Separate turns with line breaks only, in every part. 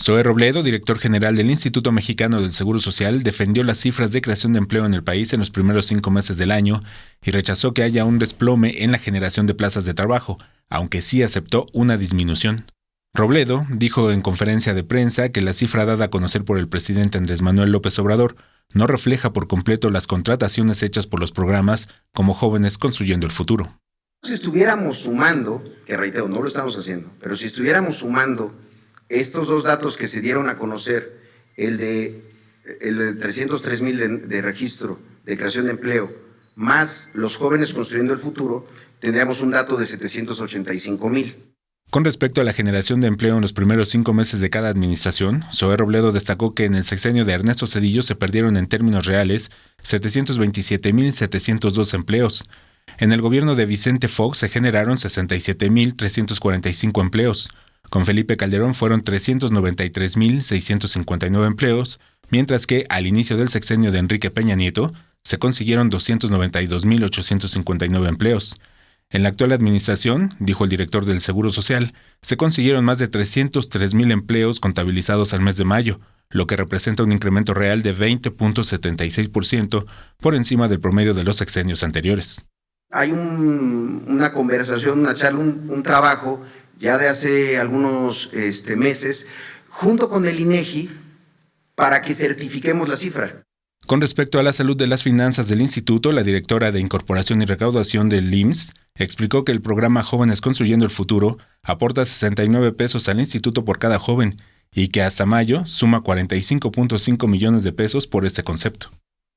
Zoe Robledo, director general del Instituto Mexicano del Seguro Social, defendió las cifras de creación de empleo en el país en los primeros 5 meses del año y rechazó que haya un desplome en la generación de plazas de trabajo, aunque sí aceptó una disminución. Robledo dijo en conferencia de prensa que la cifra dada a conocer por el presidente Andrés Manuel López Obrador no refleja por completo las contrataciones hechas por los programas como Jóvenes Construyendo el Futuro.
Si estuviéramos sumando, que reitero, no lo estamos haciendo, pero si estuviéramos sumando estos dos datos que se dieron a conocer, el de 303,000 de registro de creación de empleo, más los Jóvenes Construyendo el Futuro, tendríamos un dato de 785,000.
Con respecto a la generación de empleo en los primeros 5 meses de cada administración, Zoe Robledo destacó que en el sexenio de Ernesto Zedillo se perdieron en términos reales 727,702 empleos. En el gobierno de Vicente Fox se generaron 67,345 empleos. Con Felipe Calderón fueron 393,659 empleos, mientras que al inicio del sexenio de Enrique Peña Nieto se consiguieron 292,859 empleos. En la actual administración, dijo el director del Seguro Social, se consiguieron más de 303,000 empleos contabilizados al mes de mayo, lo que representa un incremento real de 20.76% por encima del promedio de los sexenios anteriores.
Hay una conversación, una charla, un trabajo ya de hace algunos meses, junto con el INEGI, para que certifiquemos la cifra.
Con respecto a la salud de las finanzas del instituto, la directora de Incorporación y Recaudación del IMSS explicó que el programa Jóvenes Construyendo el Futuro aporta 69 pesos al instituto por cada joven y que hasta mayo suma 45.5 millones de pesos por este concepto.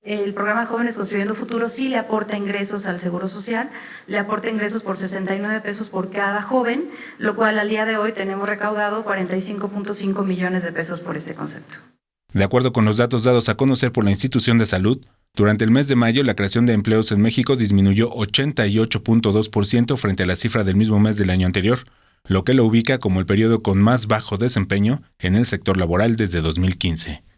El programa Jóvenes Construyendo Futuro sí le aporta ingresos al Seguro Social, le aporta ingresos por 69 pesos por cada joven, lo cual al día de hoy tenemos recaudado 45.5 millones de pesos por este concepto.
De acuerdo con los datos dados a conocer por la institución de salud, durante el mes de mayo la creación de empleos en México disminuyó 88.2% frente a la cifra del mismo mes del año anterior, lo que lo ubica como el periodo con más bajo desempeño en el sector laboral desde 2015.